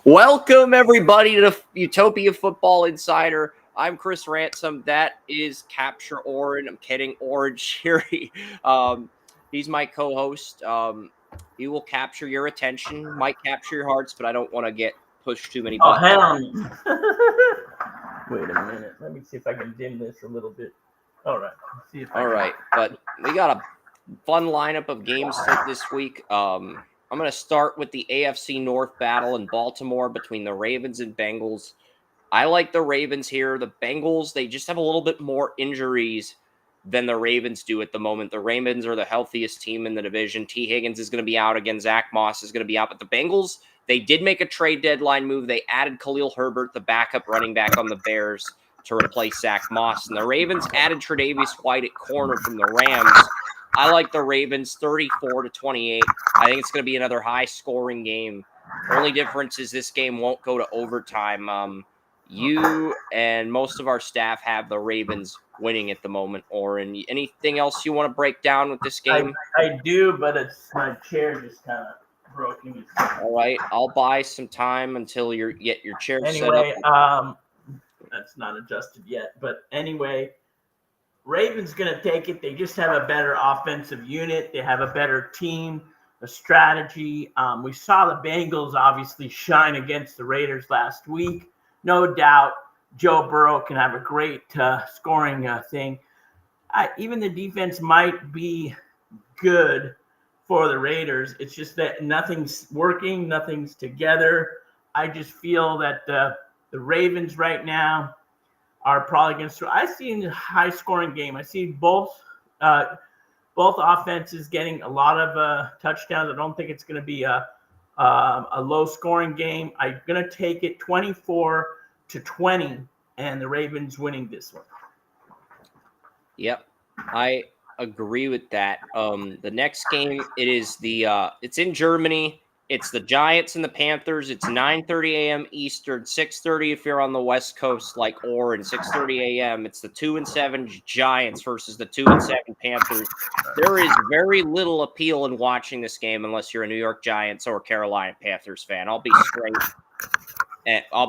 Welcome, everybody, to the Utopia Football Insider. I'm Chris Ransom. That is Capture Oren. I'm kidding, Oren Shiri. He's my co-host. He will capture your attention, might capture your hearts, but I don't want to get pushed too many buttons. Hell no. Wait a minute. Let me see if I can dim this a little bit. All right. All right, but we got a fun lineup of games this week. I'm going to start with the AFC North battle in Baltimore between the Ravens and Bengals. I like the Ravens here. The Bengals, they just have a little bit more injuries than the Ravens do at the moment. The Ravens are the healthiest team in the division. T. Higgins is going to be out again. Zach Moss is going to be out. But the Bengals, they did make a trade deadline move. They added Khalil Herbert, the backup running back on the Bears, to replace Zach Moss. And the Ravens added Tre'Davious White at corner from the Rams. I like the Ravens 34-28. I think it's going to be another high-scoring game. Only difference is this game won't go to overtime. You and most of our staff have the Ravens winning at the moment. Oren, anything else you want to break down with this game? I do, but it's my chair just kind of broken. All right, I'll buy some time until you get your chair set up. Anyway, that's not adjusted yet. But anyway, Ravens going to take it. They just have a better offensive unit. They have a better team, a strategy. We saw the Bengals obviously shine against the Raiders last week. No doubt Joe Burrow can have a great scoring thing. Even the defense might be good for the Raiders. It's just that nothing's working, nothing's together. I just feel that the Ravens right now are probably going to. I see a high-scoring game. I see both offenses getting a lot of touchdowns. I don't think it's going to be a low-scoring game. I'm going to take it 24-20, and the Ravens winning this one. Yep, I agree with that. The next game, it's in Germany. It's the Giants and the Panthers. It's 9:30 a.m. Eastern, 6:30 if you're on the West Coast like Oren, 6:30 a.m. It's the 2-7 Giants versus the 2-7 Panthers. There is very little appeal in watching this game unless you're a New York Giants or Carolina Panthers fan. I'll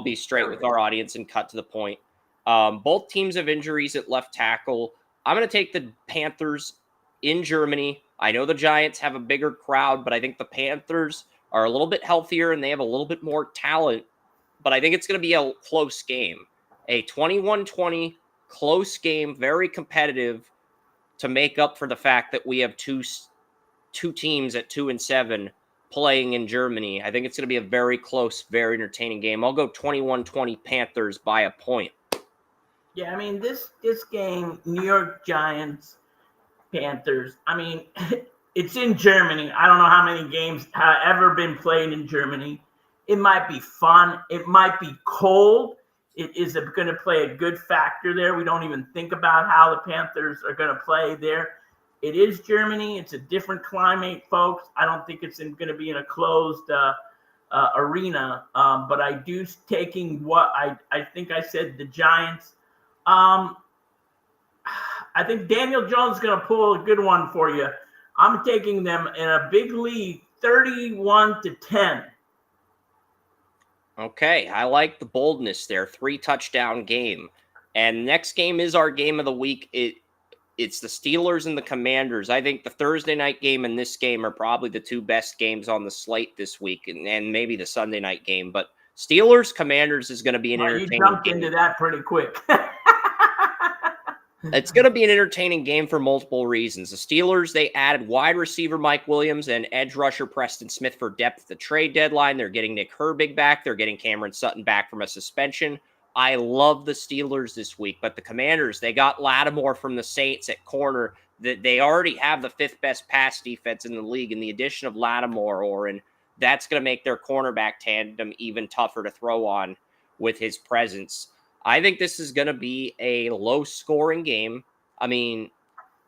be straight with our audience and cut to the point. Both teams have injuries at left tackle. I'm going to take the Panthers in Germany. I know the Giants have a bigger crowd, but I think the Panthers are a little bit healthier and they have a little bit more talent. But I think it's going to be a close game. A 21-20 close game, very competitive, to make up for the fact that we have two teams at 2-7 playing in Germany. I think it's going to be a very close, very entertaining game. I'll go 21-20 Panthers by a point. Yeah, I mean, this game, New York Giants, Panthers, I mean, it's in Germany. I don't know how many games have ever been played in Germany. It might be fun. It might be cold. It is going to play a good factor there. We don't even think about how the Panthers are going to play there. It is Germany. It's a different climate, folks. I don't think it's going to be in a closed arena. But I do taking what I think I said the Giants. I think Daniel Jones is going to pull a good one for you. I'm taking them in a big lead, 31-10. Okay, I like the boldness there. 3-touchdown game. And next game is our game of the week. It's the Steelers and the Commanders. I think the Thursday night game and this game are probably the two best games on the slate this week, and maybe the Sunday night game. But Steelers, Commanders is going to be an entertaining game. You jumped into that pretty quick. It's going to be an entertaining game for multiple reasons. The Steelers, they added wide receiver Mike Williams and edge rusher Preston Smith for depth at the trade deadline. They're getting Nick Herbig back. They're getting Cameron Sutton back from a suspension. I love the Steelers this week, but the Commanders, they got Lattimore from the Saints at corner. They already have the fifth best pass defense in the league, and the addition of Lattimore, Oren, that's going to make their cornerback tandem even tougher to throw on with his presence. I think this is going to be a low-scoring game. I mean,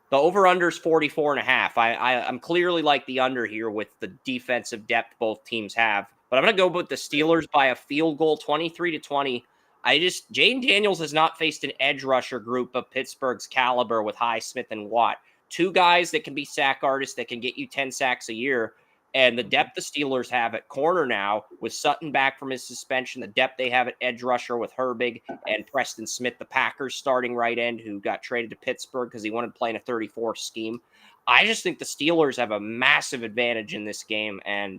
the over-under is 44.5. I'm clearly like the under here with the defensive depth both teams have. But I'm going to go with the Steelers by a field goal, 23-20. Jayden Daniels has not faced an edge rusher group of Pittsburgh's caliber with Highsmith and Watt. Two guys that can be sack artists that can get you 10 sacks a year. And the depth the Steelers have at corner now, with Sutton back from his suspension, the depth they have at edge rusher with Herbig and Preston Smith, the Packers starting right end, who got traded to Pittsburgh because he wanted to play in a 34 scheme. I just think the Steelers have a massive advantage in this game, and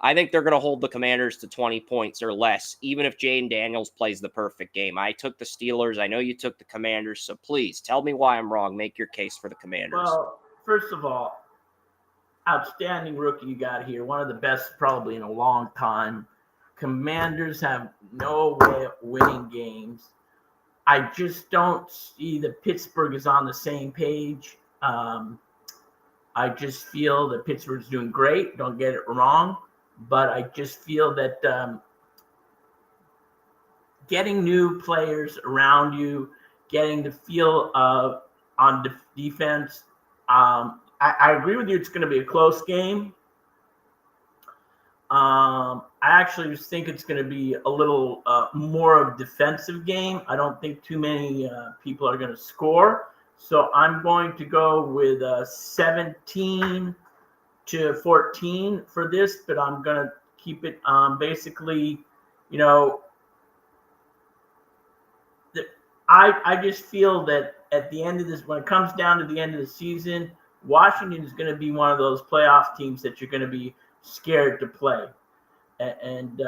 I think they're going to hold the Commanders to 20 points or less, even if Jaden Daniels plays the perfect game. I took the Steelers. I know you took the Commanders, so please tell me why I'm wrong. Make your case for the Commanders. Well, first of all, outstanding rookie you got here. One of the best probably in a long time. Commanders have no way of winning games. I just don't see that Pittsburgh is on the same page. I just feel that Pittsburgh's doing great. Don't get it wrong. But I just feel that getting new players around you, getting the feel of on defense, I agree with you. It's going to be a close game. I actually just think it's going to be a little more of a defensive game. I don't think too many people are going to score. So I'm going to go with 17-14 for this, but I'm going to keep it basically, I just feel that at the end of this, when it comes down to the end of the season, Washington is going to be one of those playoff teams that you're going to be scared to play. And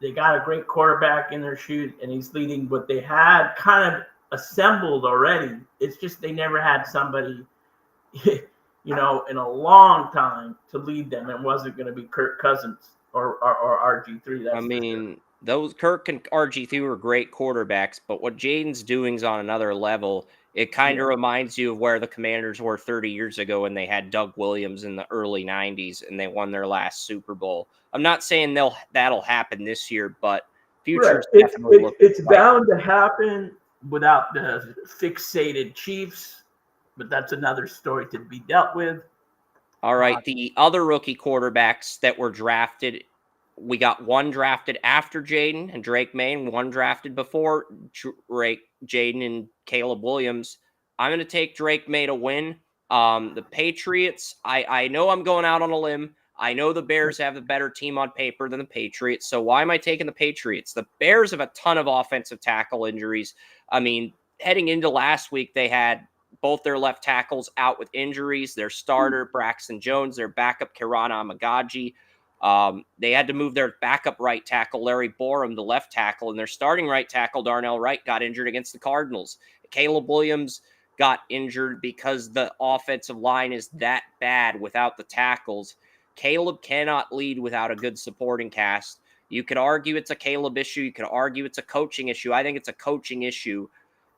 they got a great quarterback in their shoot, and he's leading what they had kind of assembled already. It's just they never had somebody, in a long time to lead them. It wasn't going to be Kirk Cousins or RG3. That's those Kirk and RG3 were great quarterbacks, but what Jaden's doing is on another level. It kind of reminds you of where the Commanders were 30 years ago when they had Doug Williams in the early 90s and they won their last Super Bowl. I'm not saying that'll happen this year, but future's definitely looking it's bound to happen without the fixated Chiefs, but that's another story to be dealt with. All right, the other rookie quarterbacks that were drafted, we got one drafted after Jaden and Drake May, and one drafted before Jaden and Caleb Williams. I'm going to take Drake May to win. The Patriots, I know I'm going out on a limb. I know the Bears have a better team on paper than the Patriots, so why am I taking the Patriots? The Bears have a ton of offensive tackle injuries. I mean, heading into last week, they had both their left tackles out with injuries. Their starter, Braxton Jones, their backup, Kirana Amagaji. They had to move their backup right tackle, Larry Borum, to left tackle, and their starting right tackle, Darnell Wright, got injured against the Cardinals. Caleb Williams got injured because the offensive line is that bad without the tackles. Caleb cannot lead without a good supporting cast. You could argue it's a Caleb issue. You could argue it's a coaching issue. I think it's a coaching issue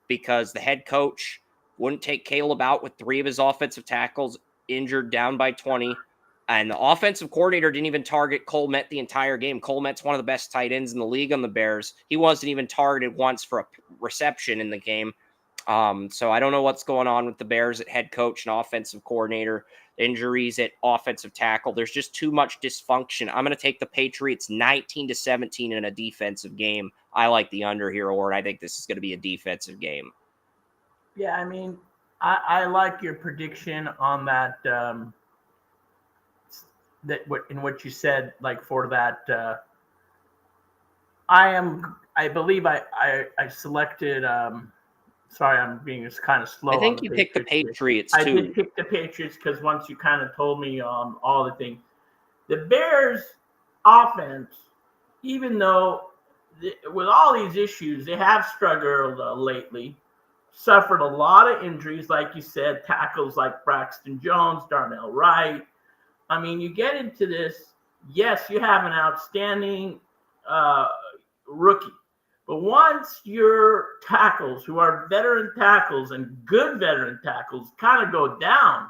because the head coach wouldn't take Caleb out with three of his offensive tackles injured, down by 20. And the offensive coordinator didn't even target Cole Met the entire game. Cole Met's one of the best tight ends in the league on the Bears. He wasn't even targeted once for a reception in the game. So I don't know what's going on with the Bears at head coach and offensive coordinator. Injuries at offensive tackle. There's just too much dysfunction. I'm going to take the Patriots 19-17 in a defensive game. I like the under here, or I think this is going to be a defensive game. Yeah, I mean, I like your prediction on that. In what you said, like for that, I believe I selected. Sorry, I'm being kind of slow. I think you picked the Patriots too. I did pick the Patriots because once you kind of told me all the things, the Bears' offense, even though with all these issues, they have struggled lately. Suffered a lot of injuries, like you said, tackles like Braxton Jones, Darnell Wright. I mean, you get into this, yes, you have an outstanding rookie. But once your tackles, who are veteran tackles and good veteran tackles, kind of go down,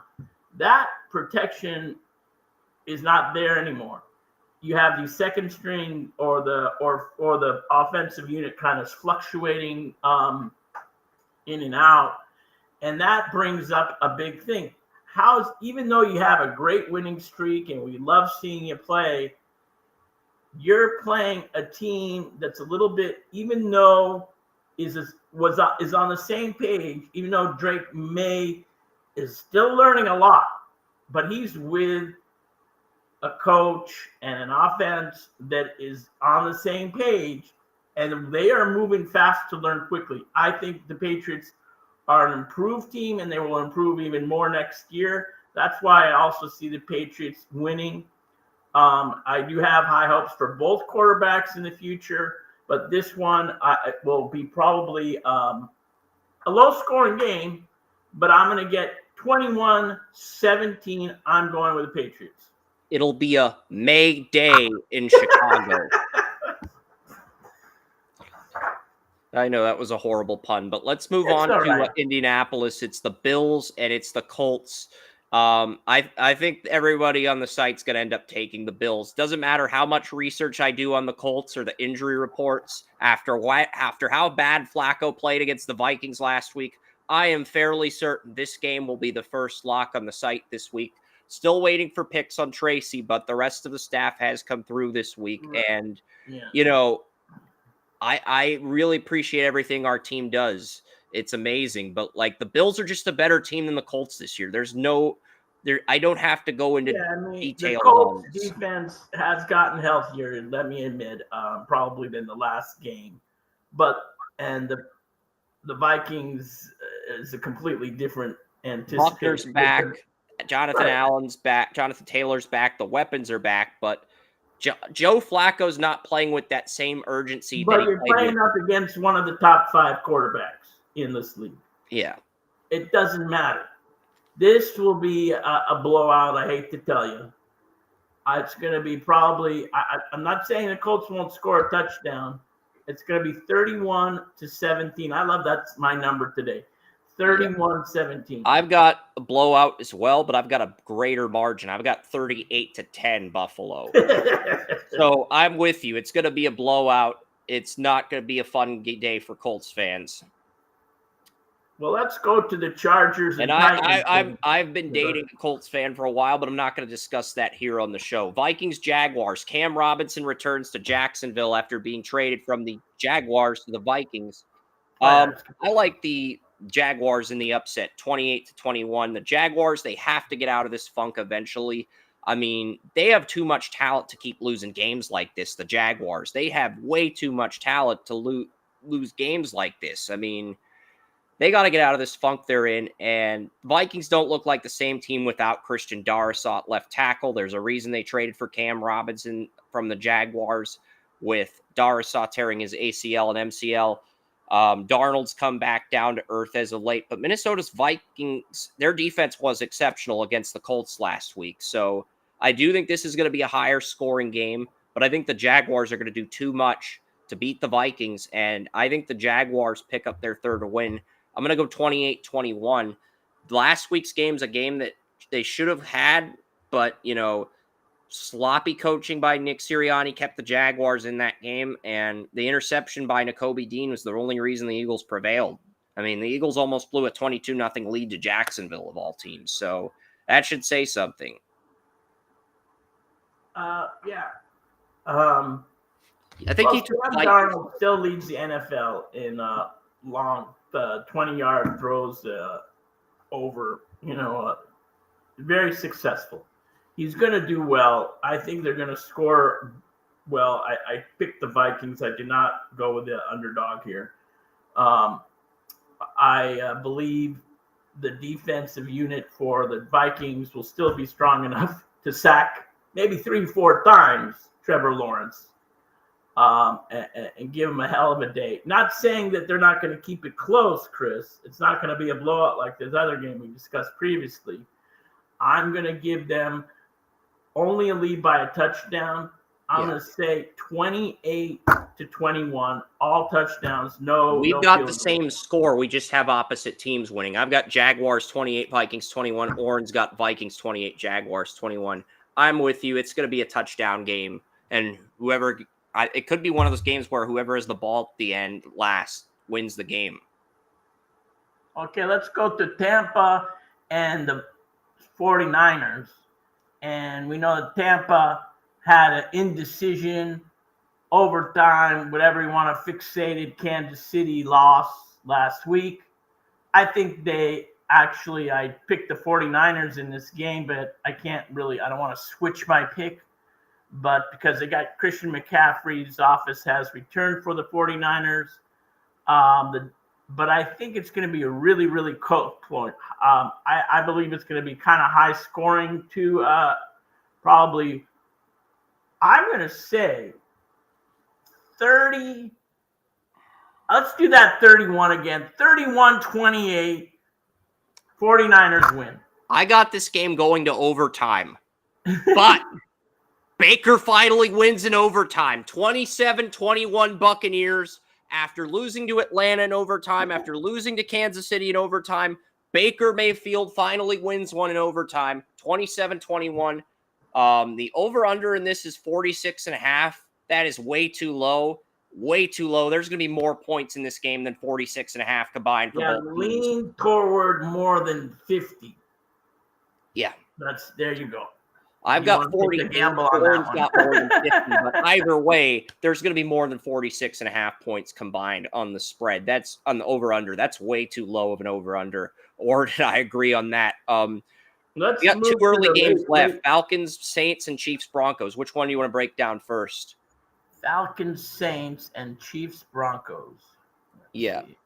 that protection is not there anymore. You have the second string or the offensive unit kind of fluctuating in and out, and that brings up a big thing. Even though you have a great winning streak and we love seeing you play, you're playing a team that's a little bit, even though is on the same page, even though Drake May is still learning a lot, but he's with a coach and an offense that is on the same page, and they are moving fast to learn quickly. I think the Patriots are an improved team, and they will improve even more next year. That's why I also see the Patriots winning. I do have high hopes for both quarterbacks in the future, but this one will be probably a low-scoring game, but I'm going to get 21-17. I'm going with the Patriots. It'll be a May Day in Chicago. I know that was a horrible pun, but let's move on to Indianapolis. It's the Bills and it's the Colts. I think everybody on the site's going to end up taking the Bills. Doesn't matter how much research I do on the Colts or the injury reports after how bad Flacco played against the Vikings last week. I am fairly certain this game will be the first lock on the site this week. Still waiting for picks on Tracy, but the rest of the staff has come through this week. And, you know, I really appreciate everything our team does. It's amazing. But, like, the Bills are just a better team than the Colts this year. I don't have to go into detail. The Colts defense has gotten healthier, let me admit, probably than the last game. And the Vikings is a completely different anticipated. Buckner's back. Jonathan Allen's back. Jonathan Taylor's back. The weapons are back, but Joe Flacco's not playing with that same urgency. But you're playing up against one of the top 5 quarterbacks in this league. Yeah. It doesn't matter. This will be a blowout, I hate to tell you. It's going to be probably – I'm not saying the Colts won't score a touchdown. It's going to be 31-17. I love that's my number today. 31-17. I've got a blowout as well, but I've got a greater margin. I've got 38-10 Buffalo. So I'm with you. It's going to be a blowout. It's not going to be a fun day for Colts fans. Well, let's go to the Chargers. And I've been dating a Colts fan for a while, but I'm not going to discuss that here on the show. Vikings-Jaguars. Cam Robinson returns to Jacksonville after being traded from the Jaguars to the Vikings. I like the Jaguars in the upset, 28-21. The Jaguars, they have to get out of this funk eventually. I mean, they have too much talent to keep losing games like this, the Jaguars. They have way too much talent to lose games like this. I mean, they got to get out of this funk they're in, and Vikings don't look like the same team without Christian Darrisaw at left tackle. There's a reason they traded for Cam Robinson from the Jaguars, with Darrisaw tearing his ACL and MCL. Darnold's come back down to earth as of late, but Minnesota's Vikings, their defense was exceptional against the Colts last week. So I do think this is going to be a higher scoring game, but I think the Jaguars are going to do too much to beat the Vikings, and I think the Jaguars pick up their third win. I'm going to go 28-21. Last week's game's a game that they should have had, but, you know, sloppy coaching by Nick Sirianni kept the Jaguars in that game, and the interception by Nakobe Dean was the only reason the Eagles prevailed. I mean, the Eagles almost blew a 22-0 lead to Jacksonville of all teams, so that should say something. Yeah. I think he took Darnold still leads the NFL in long 20-yard throws over, very successful. He's going to do well. I think they're going to score well. I picked the Vikings. I did not go with the underdog here. I believe the defensive unit for the Vikings will still be strong enough to sack maybe 3-4 times Trevor Lawrence and give him a hell of a day. Not saying that they're not going to keep it close, Chris. It's not going to be a blowout like this other game we discussed previously. I'm going to give them only a lead by a touchdown. I'm going to say 28-21, all touchdowns. We've got the same score. We just have opposite teams winning. I've got Jaguars 28, Vikings 21. Oren's got Vikings 28, Jaguars 21. I'm with you. It's going to be a touchdown game, and it could be one of those games where whoever has the ball at the end last wins the game. Okay, let's go to Tampa and the 49ers. And we know that Tampa had an indecision, overtime, whatever you want to fixated Kansas City loss last week. I think they Actually, I picked the 49ers in this game, but I don't want to switch my pick. But because they got Christian McCaffrey's office has returned for the 49ers. But I think it's going to be a really, really close point. I believe it's going to be kind of high scoring to probably, I'm going to say 30. Let's do that 31 again. 31-28. 49ers win. I got this game going to overtime. But Baker finally wins in overtime. 27-21 Buccaneers. After losing to Atlanta in overtime, after losing to Kansas City in overtime, Baker Mayfield finally wins one in overtime. 27-21. The over-under in this is 46.5. That is way too low. Way too low. There's going to be more points in this game than 46.5 combined for both teams. Lean toward more than 50. Yeah. There you go. I've got 40. Oren's got more than 50. But either way, there's going to be more than 46.5 points combined on the spread. That's on the over-under. That's way too low of an over-under. Or did I agree on that? We got two early games left. Falcons, Saints, and Chiefs, Broncos. Which one do you want to break down first? Falcons, Saints, and Chiefs, Broncos. Let's see.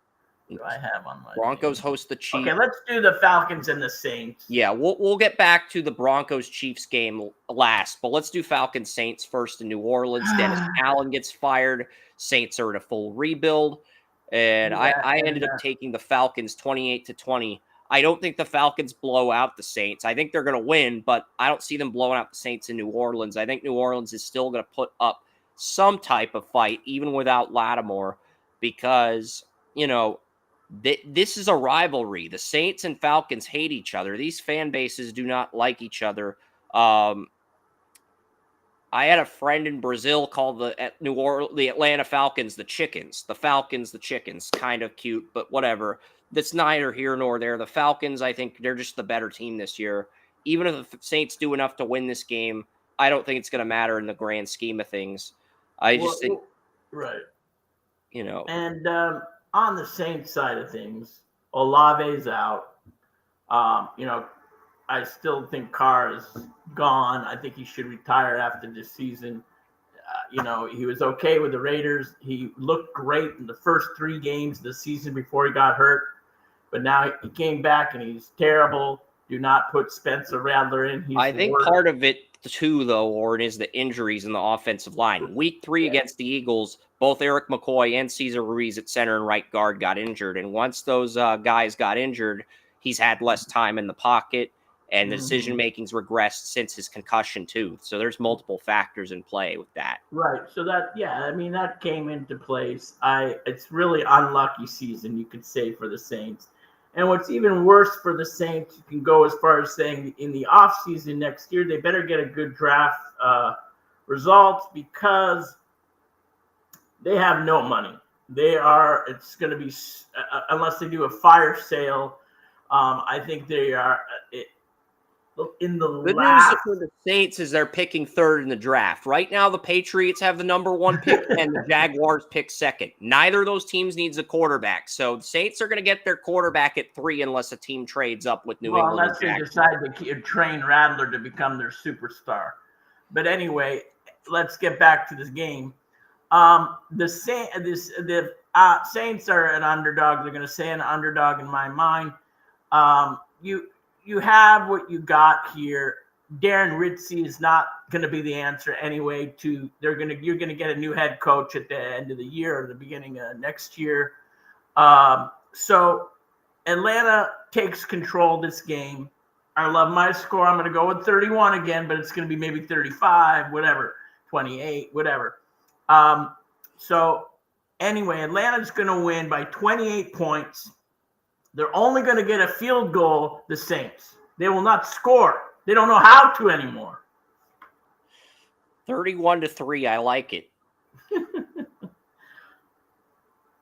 What do I have on my Broncos host the Chiefs. Okay, let's do the Falcons and the Saints. Yeah, we'll get back to the Broncos-Chiefs game last, but let's do Falcons, Saints first in New Orleans. Dennis Allen gets fired. Saints are in a full rebuild. And I ended up taking the Falcons 28-20. I don't think the Falcons blow out the Saints. I think they're going to win, but I don't see them blowing out the Saints in New Orleans. I think New Orleans is still going to put up some type of fight, even without Lattimore, because, this is a rivalry. The Saints and Falcons hate each other. These fan bases do not like each other. I had a friend in Brazil call the Atlanta Falcons the chickens. The Falcons the chickens. Kind of cute, but whatever. That's neither here nor there. The Falcons, I think they're just the better team this year. Even if the Saints do enough to win this game, I don't think it's going to matter in the grand scheme of things. I just think, right. And on the Saints side of things, Olave's out. I still think Carr is gone. I think he should retire after this season. He was okay with the Raiders. He looked great in the first 3 games of the season before he got hurt. But now he came back and he's terrible. Do not put Spencer Rattler in. I think part of it, too, though, Oren, is the injuries in the offensive line. Week 3 against the Eagles, both Eric McCoy and Cesar Ruiz at center and right guard got injured. And once those guys got injured, he's had less time in the pocket, and the decision-making's regressed since his concussion, too. So there's multiple factors in play with that. Right. So that came into place. It's really unlucky season, you could say, for the Saints. And what's even worse for the Saints, you can go as far as saying in the offseason next year, they better get a good draft results because they have no money. It's going to be, unless they do a fire sale, I think they are in the Good last. news for the Saints is they're picking 3rd in the draft. Right now, the Patriots have the number 1 pick and the Jaguars pick 2nd. Neither of those teams needs a quarterback. So the Saints are going to get their quarterback at 3 unless a team trades up with New England. Unless they decide to train Rattler to become their superstar. But anyway, let's get back to this game. The Saints are an underdog. They're going to say an underdog in my mind. You have what you got here. Darren Ritchie is not going to be the answer anyway. You're going to get a new head coach at the end of the year or the beginning of next year. So Atlanta takes control of this game. I love my score. I'm going to go with 31 again, but it's going to be maybe 35, whatever, 28, whatever. So anyway, Atlanta's going to win by 28 points. They're only going to get a field goal, the Saints. They will not score. They don't know how to anymore. 31-3, I like it.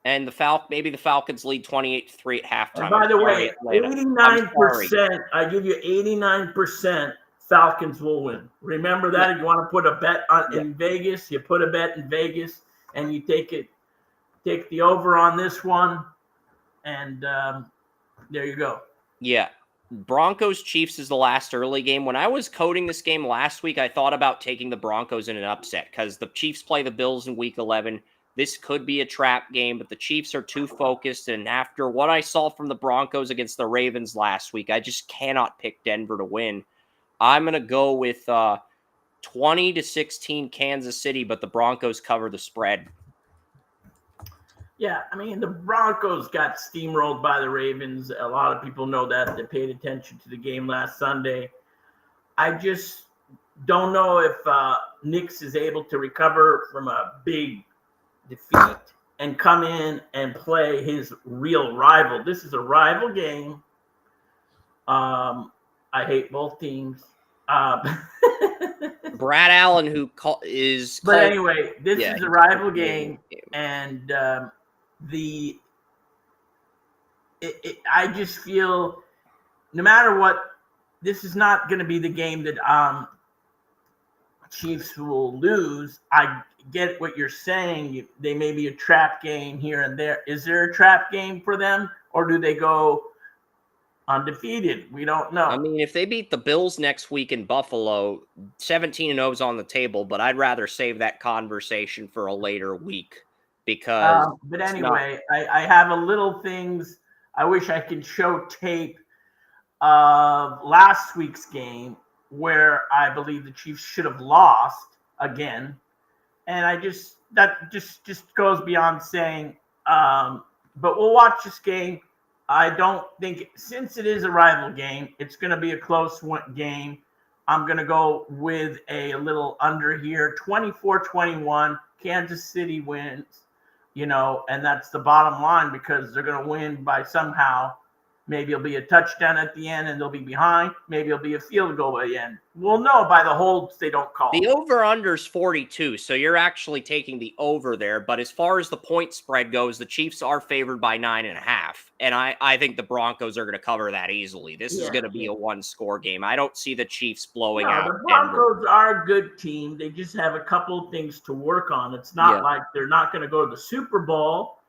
And maybe the Falcons lead 28-3 at halftime. And by the way, 89%, I give you 89% Falcons will win. Remember that. If you want to put a bet in Vegas, you put a bet in Vegas and you take the over on this one. And there you go. Yeah. Broncos Chiefs is the last early game. When I was coding this game last week, I thought about taking the Broncos in an upset because the Chiefs play the Bills in week 11. This could be a trap game, but the Chiefs are too focused. And after what I saw from the Broncos against the Ravens last week, I just cannot pick Denver to win. I'm going to go with 20-16 Kansas City, but the Broncos cover the spread. Yeah, I mean, the Broncos got steamrolled by the Ravens. A lot of people know that. They paid attention to the game last Sunday. I just don't know if Nix is able to recover from a big defeat and come in and play his real rival. This is a rival game. I hate both teams. Brad Allen, who is but anyway, this is a rival game, and I just feel no matter what, this is not going to be the game that Chiefs will lose. I get what you're saying. They may be a trap game here and there. Is there a trap game for them, or do they go undefeated? We don't know. I mean, if they beat the Bills next week in Buffalo, 17-0 is on the table, but I'd rather save that conversation for a later week because. But anyway, I have a little things. I wish I could show tape of last week's game where I believe the Chiefs should have lost again, and that just goes beyond saying. But we'll watch this game. I don't think, since it is a rival game, it's going to be a close game. I'm going to go with a little under here, 24-21. Kansas City wins, and that's the bottom line because they're going to win by somehow. Maybe it'll be a touchdown at the end and they'll be behind. Maybe it'll be a field goal at the end. We'll know by the holds they don't call. The over-under is 42, so you're actually taking the over there. But as far as the point spread goes, the Chiefs are favored by 9.5. And I think the Broncos are going to cover that easily. This is going to be a one-score game. I don't see the Chiefs blowing out The Broncos are a good team. They just have a couple of things to work on. It's not like they're not going to go to the Super Bowl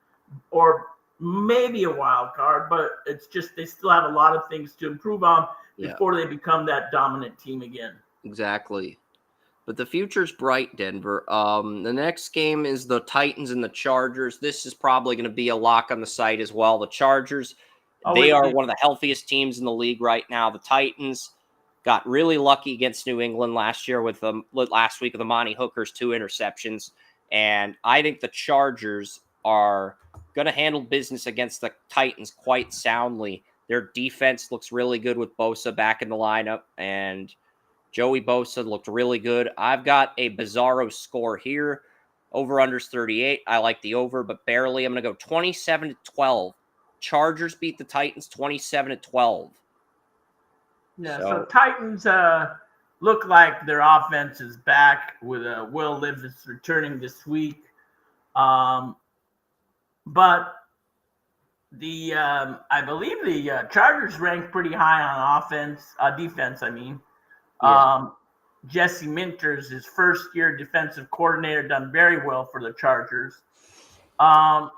or maybe a wild card, but it's just they still have a lot of things to improve on before they become that dominant team again. Exactly. But the future's bright, Denver. The next game is the Titans and the Chargers. This is probably going to be a lock on the site as well. The Chargers, they are one of the healthiest teams in the league right now. The Titans got really lucky against New England last year with last week with Amani Hooker's 2 interceptions. And I think the Chargers are going to handle business against the Titans quite soundly. Their defense looks really good with Bosa back in the lineup, and Joey Bosa looked really good. I've got a bizarro score here. Over-under's 38. I like the over, but barely. I'm going to go 27-12. Chargers beat the Titans 27-12. Yeah, so Titans look like their offense is back with Will Levis returning this week. But I believe the Chargers ranked pretty high on defense. I mean, Jesse Minters, his first year defensive coordinator, done very well for the Chargers. And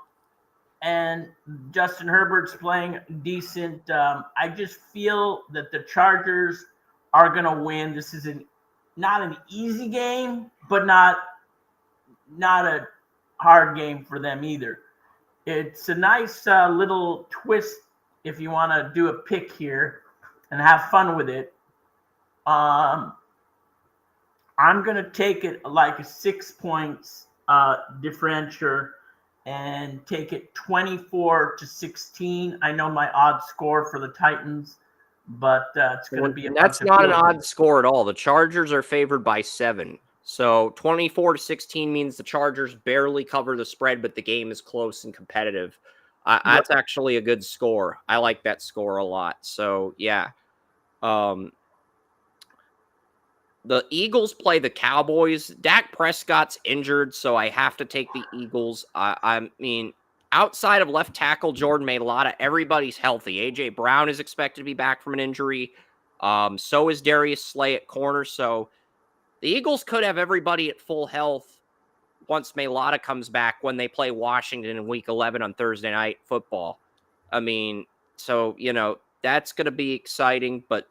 Justin Herbert's playing decent. I just feel that the Chargers are going to win. This is not an easy game, but not a hard game for them either. It's a nice little twist if you want to do a pick here and have fun with it. I'm going to take it like a 6 points differential and take it 24-16. I know my odd score for the Titans, but it's going to be that's not an odd score at all. The Chargers are favored by 7. So 24-16 means the Chargers barely cover the spread, but the game is close and competitive. That's actually a good score. I like that score a lot. So, yeah. The Eagles play the Cowboys. Dak Prescott's injured, so I have to take the Eagles. I mean, outside of left tackle Jordan Mailata, everybody's healthy. A.J. Brown is expected to be back from an injury. So is Darius Slay at corner, so the Eagles could have everybody at full health once Mailata comes back when they play Washington in Week 11 on Thursday Night Football. I mean, so, That's going to be exciting. But,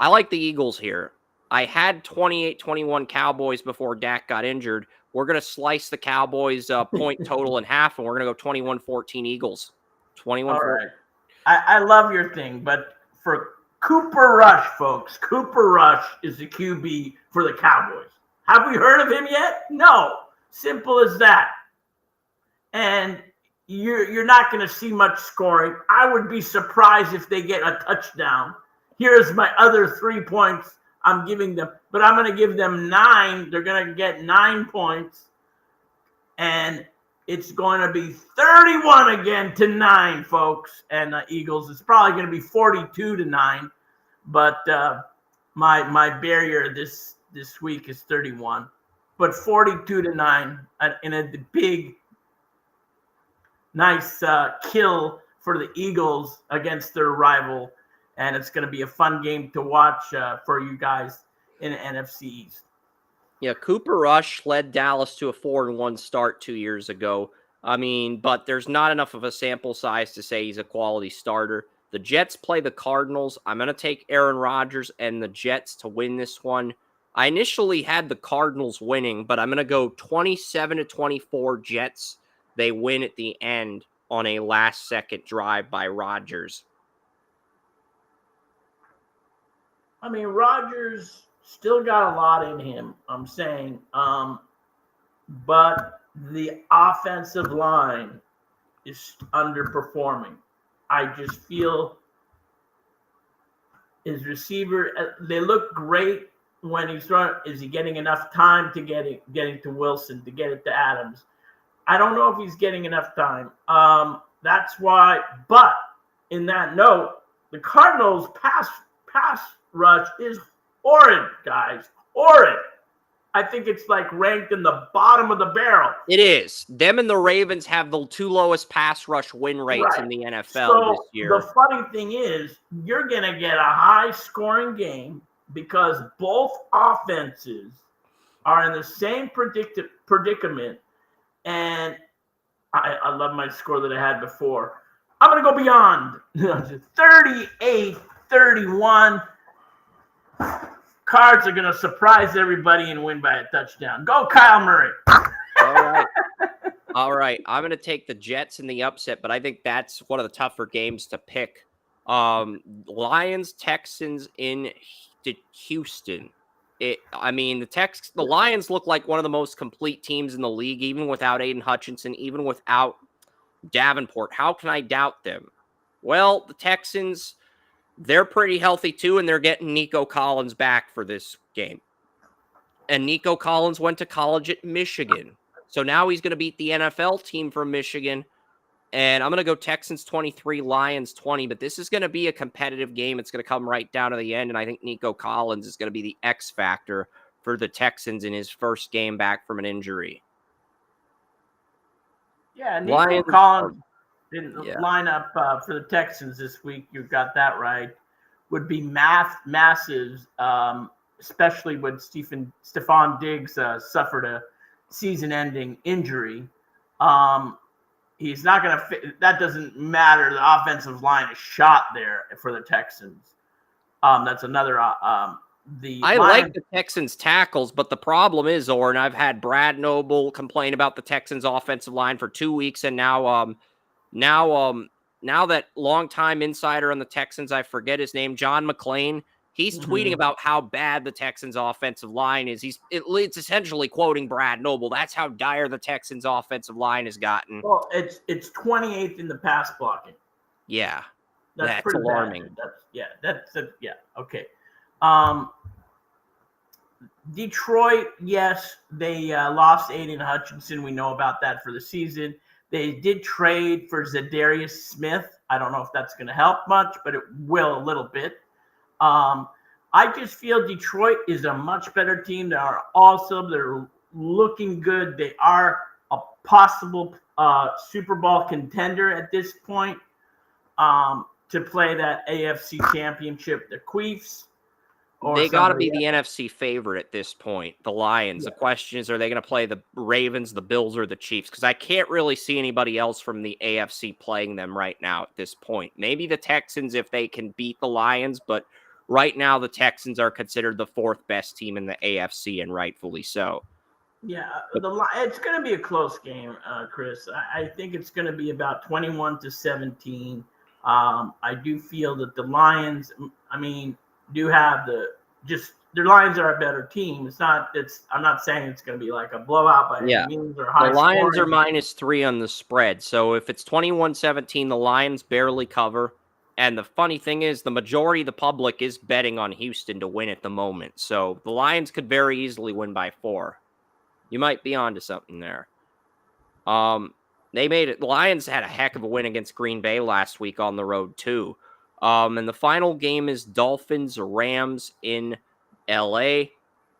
I like the Eagles here. I had 28-21 Cowboys before Dak got injured. We're going to slice the Cowboys point total in half, and we're going to go 21-14 Eagles. 21-14. All right. I love your thing, but for Cooper Rush, folks, Cooper Rush is the QB for the Cowboys. Have we heard of him yet? No. Simple as that. And you're not going to see much scoring. I would be surprised if they get a touchdown. Here's my other 3 points I'm giving them, but I'm going to give them 9. They're going to get 9 points, and it's going to be 31 again to 9, folks. And Eagles, it's probably going to be 42-9, but my barrier this week is 31, but 42-9 in a big, nice kill for the Eagles against their rival. And it's going to be a fun game to watch for you guys in the NFC East. Yeah, Cooper Rush led Dallas to a 4-1 start 2 years ago. But there's not enough of a sample size to say he's a quality starter. The Jets play the Cardinals. I'm going to take Aaron Rodgers and the Jets to win this one. I initially had the Cardinals winning, but I'm going to go 27-24 Jets. They win at the end on a last-second drive by Rodgers. Rodgers still got a lot in him, I'm saying. But the offensive line is underperforming. I just feel his receiver, they look great when he's throwing. Is he getting enough time to getting to Wilson, to get it to Adams? I don't know if he's getting enough time. That's why. But in that note, the Cardinals pass rush is horrid, guys. Horrid. I think it's like ranked in the bottom of the barrel. It is. Them and the Ravens have the 2 lowest pass rush win rates in the NFL this year. The funny thing is, you're going to get a high-scoring game because both offenses are in the same predicament. And I love my score that I had before. I'm going to go beyond. 38-31. Cards are going to surprise everybody and win by a touchdown. Go, Kyle Murray. All right. I'm going to take the Jets in the upset, but I think that's one of the tougher games to pick. Lions, Texans in Houston. The Lions look like one of the most complete teams in the league, even without Aiden Hutchinson, even without Davenport. How can I doubt them? Well, the Texans, they're pretty healthy too, and they're getting Nico Collins back for this game. And Nico Collins went to college at Michigan. So now he's going to beat the NFL team from Michigan. And I'm going to go Texans 23, Lions 20. But this is going to be a competitive game. It's going to come right down to the end. And I think Nico Collins is going to be the X factor for the Texans in his first game back from an injury. Yeah, Nico Collins didn't line up for the Texans this week. You got that right. Would be massive, especially when Stephon Diggs suffered a season-ending injury. He's not going to fit. That doesn't matter. The offensive line is shot there for the Texans. That's another. I like the Texans tackles, but the problem is, Oren, I've had Brad Noble complain about the Texans offensive line for 2 weeks, and now that longtime insider on the Texans, I forget his name, John McClain, he's tweeting about how bad the Texans offensive line is. It's essentially quoting Brad Noble. That's how dire the Texans offensive line has gotten. Well, it's 28th in the pass blocking. Yeah. That's alarming. Okay. Detroit, yes, they lost Aiden Hutchinson. We know about that for the season. They did trade for Zadarius Smith. I don't know if that's going to help much, but it will a little bit. I just feel Detroit is a much better team. They're looking good. They are a possible Super Bowl contender at this point to play that AFC championship. The Chiefs, or They got to somebody be the else. NFC favorite at this point, the Lions. Yeah. The question is, are they going to play the Ravens, the Bills, or the Chiefs? Because I can't really see anybody else from the AFC playing them right now at this point. Maybe the Texans if they can beat the Lions, but right now the Texans are considered the fourth best team in the AFC, and rightfully so. Yeah, But it's going to be a close game, Chris. I think it's going to be about 21-17. I do feel that the Lions, I mean, do have their Lions are a better team. I'm not saying it's going to be like a blowout by any yeah, means or the high Lions are scoring. -3 on the spread. So if it's 21-17, the Lions barely cover. And the funny thing is, the majority of the public is betting on Houston to win at the moment. So the Lions could very easily win by 4. You might be onto something there. They made it. The Lions had a heck of a win against Green Bay last week on the road too. And the final game is Dolphins Rams in LA.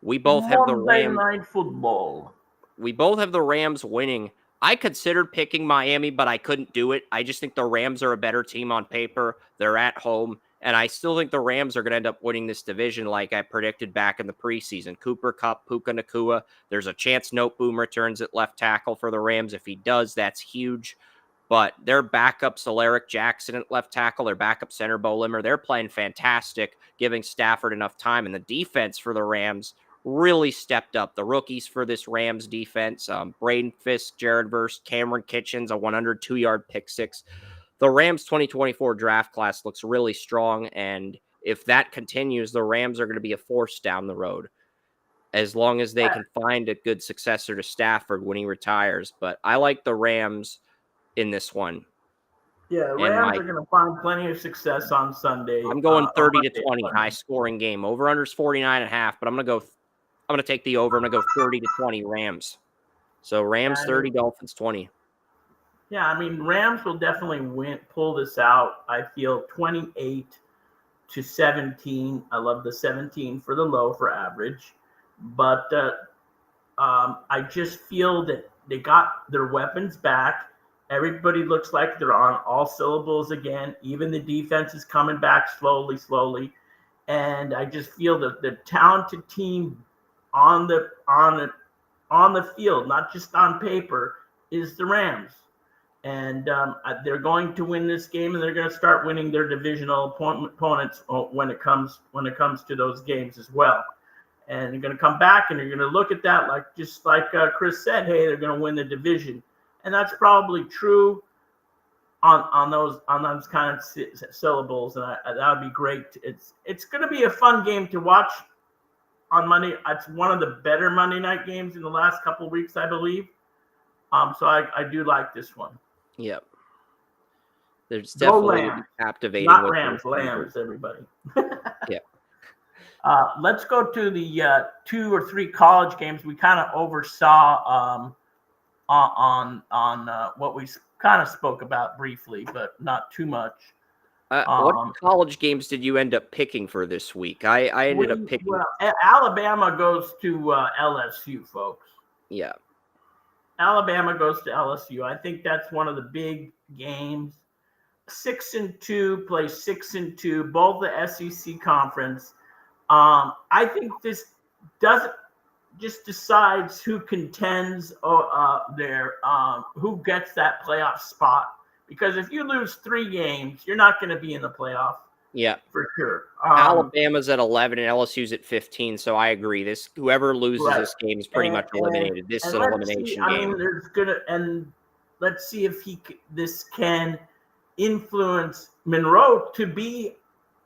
We both have the Monday Rams. Night Football. We both have the Rams winning. I considered picking Miami, but I couldn't do it. I just think the Rams are a better team on paper. They're at home. And I still think the Rams are going to end up winning this division like I predicted back in the preseason. Cooper Kupp, Puka Nacua. There's a chance Noteboom returns at left tackle for the Rams. If he does, that's huge. But their backup, Alaric Jackson at left tackle, their backup center, Bo Limmer, they're playing fantastic, giving Stafford enough time. And the defense for the Rams really stepped up. The rookies for this Rams defense, Braden Fisk, Jared Verse, Cameron Kitchens, a 102-yard pick six. The Rams 2024 draft class looks really strong, and if that continues, the Rams are going to be a force down the road as long as they can find a good successor to Stafford when he retires. But I like the Rams in this one. Yeah, And Rams are going to find plenty of success on Sunday. I'm going 30 to Monday, 20, high scoring game. Over unders 49.5, but I'm going to take the over. I'm going to go 30 to 20 Rams. So Rams 30, Dolphins 20. Yeah, I mean, Rams will definitely pull this out. I feel 28-17. I love the 17 for the low for average. But I just feel that they got their weapons back. Everybody looks like they're on all syllables again. Even the defense is coming back slowly. And I just feel that the talented team on the field, not just on paper, is the Rams. And they're going to win this game, and they're going to start winning their divisional opponents when it comes to those games as well. And you're going to come back, and you're going to look at that like Chris said, hey, they're going to win the division, and that's probably true on those kind of syllables, and that would be great. It's going to be a fun game to watch on Monday. It's one of the better Monday night games in the last couple of weeks, I believe. So I do like this one. Yep. There's definitely captivating. Not Rams, Lambs, everybody. Yeah. Let's go to the 2 or 3 college games we kind of oversaw on what we kind of spoke about briefly, but not too much. What college games did you end up picking for this week? I ended up picking. Well, Alabama goes to LSU, folks. Yeah. Alabama goes to LSU. I think that's one of the big games. 6-2 plays 6-2, both the SEC conference. I think this doesn't just decides who contends who gets that playoff spot. Because if you lose 3 games, you're not going to be in the playoff. Yeah, for sure. Alabama's at 11 and LSU's at 15, so I agree. Whoever loses this game is pretty much eliminated. This is an elimination game. Let's see if this can influence Monroe to be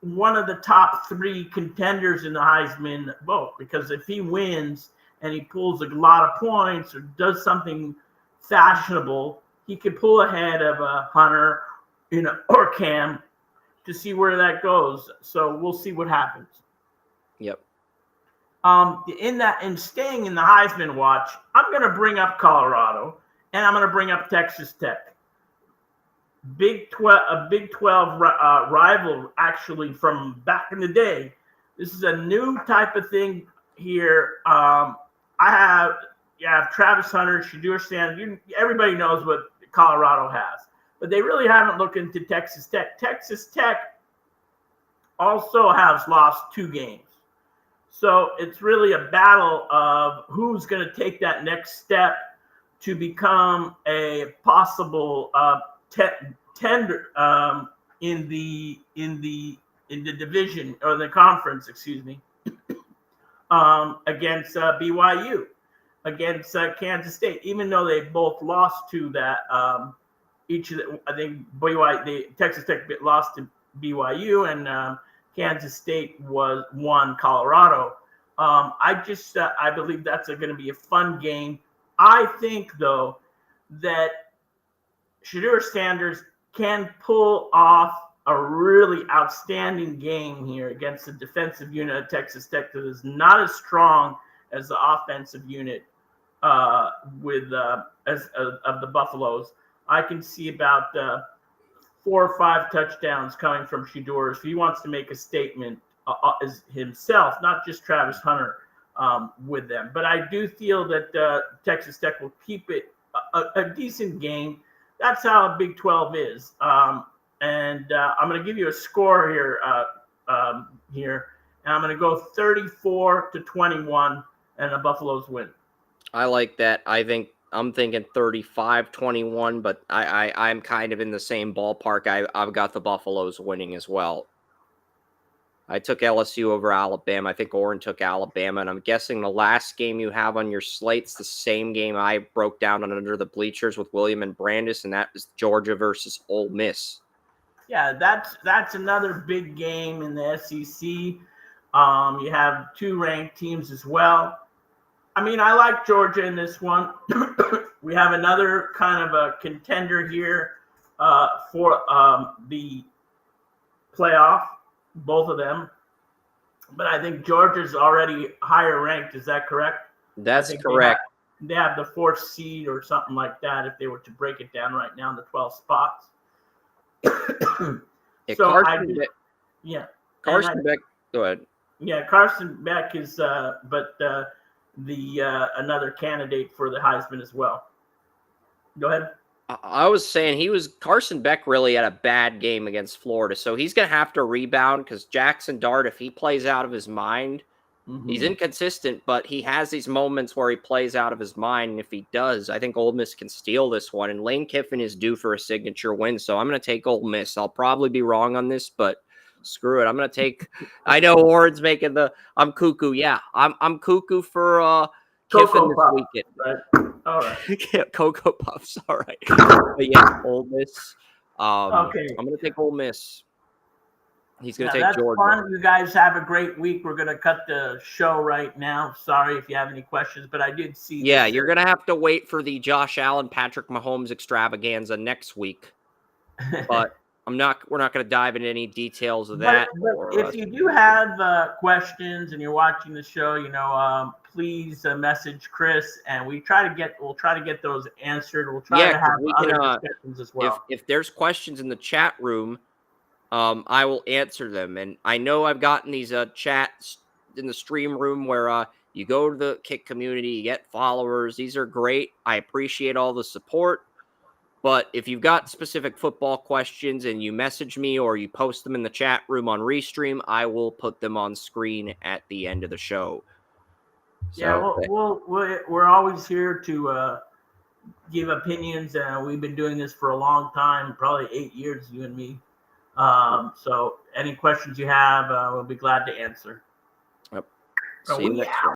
one of the top 3 contenders in the Heisman vote. Because if he wins and he pulls a lot of points or does something fashionable, he could pull ahead of Hunter, or Cam, to see where that goes. So we'll see what happens. Yep. In staying in the Heisman watch, I'm going to bring up Colorado, and I'm going to bring up Texas Tech. Big 12 rival, actually, from back in the day. This is a new type of thing here. I have Travis Hunter, Shadur Sanders. Everybody knows what Colorado has. But they really haven't looked into Texas Tech. Texas Tech also has lost 2 games. So it's really a battle of who's going to take that next step to become a possible tender in the division or the conference, excuse me, against BYU, against Kansas State. Even though they both lost to that, each of the, I think Texas Tech lost to BYU, and Kansas State won Colorado. I believe that's going to be a fun game. I think though that Shedeur Sanders can pull off a really outstanding game here against the defensive unit of Texas Tech that is not as strong as the offensive unit of the Buffaloes. I can see about 4 or 5 touchdowns coming from Shedeur if he wants to make a statement as himself, not just Travis Hunter with them. But I do feel that Texas Tech will keep it a decent game. That's how Big 12 is. And I'm going to give you a score here, and I'm going to go 34-21, and the Buffaloes win. I like that. I'm thinking 35-21, but I'm kind of in the same ballpark. I've got the Buffaloes winning as well. I took LSU over Alabama. I think Oren took Alabama, and I'm guessing the last game you have on your slate's the same game I broke down on Under the Bleachers with William and Brandis, and that was Georgia versus Ole Miss. Yeah, that's another big game in the SEC. You have 2 ranked teams as well. I mean, I like Georgia in this one. We have another kind of a contender here for the playoff, both of them. But I think Georgia's already higher ranked. Is that correct? That's correct. They have the 4th seed or something like that if they were to break it down right now in the 12 spots. Carson Beck. Go ahead. Yeah, Carson Beck is, but another candidate for the Heisman as well. Go ahead. I was saying Carson Beck really had a bad game against Florida, so he's going to have to rebound because Jackson Dart, if he plays out of his mind, he's inconsistent, but he has these moments where he plays out of his mind, and if he does, I think Ole Miss can steal this one, and Lane Kiffin is due for a signature win, so I'm going to take Ole Miss. I'll probably be wrong on this, but screw it. I'm going to take – I know Warren's making I'm cuckoo. Yeah, I'm cuckoo for Kiffin this weekend. Right. All right. Yeah, Cocoa Puffs. All right. But yeah, Ole Miss. Okay. I'm going to take Ole Miss. He's going to take that's Georgia. Fun. You guys have a great week. We're going to cut the show right now. Sorry if you have any questions, but I did see. Yeah, you're going to have to wait for the Josh Allen, Patrick Mahomes extravaganza next week. But we're not going to dive into any details of that. But if you do have questions and you're watching the show, please message Chris, and we'll try to get those answered. We'll try to have other discussions as well. If there's questions in the chat room, I will answer them. And I know I've gotten these chats in the stream room where you go to the Kick community, you get followers. These are great. I appreciate all the support. But if you've got specific football questions and you message me or you post them in the chat room on Restream, I will put them on screen at the end of the show. So, we're always here to give opinions. We've been doing this for a long time, probably 8 years, you and me. So any questions you have, we'll be glad to answer. Yep. See you next time.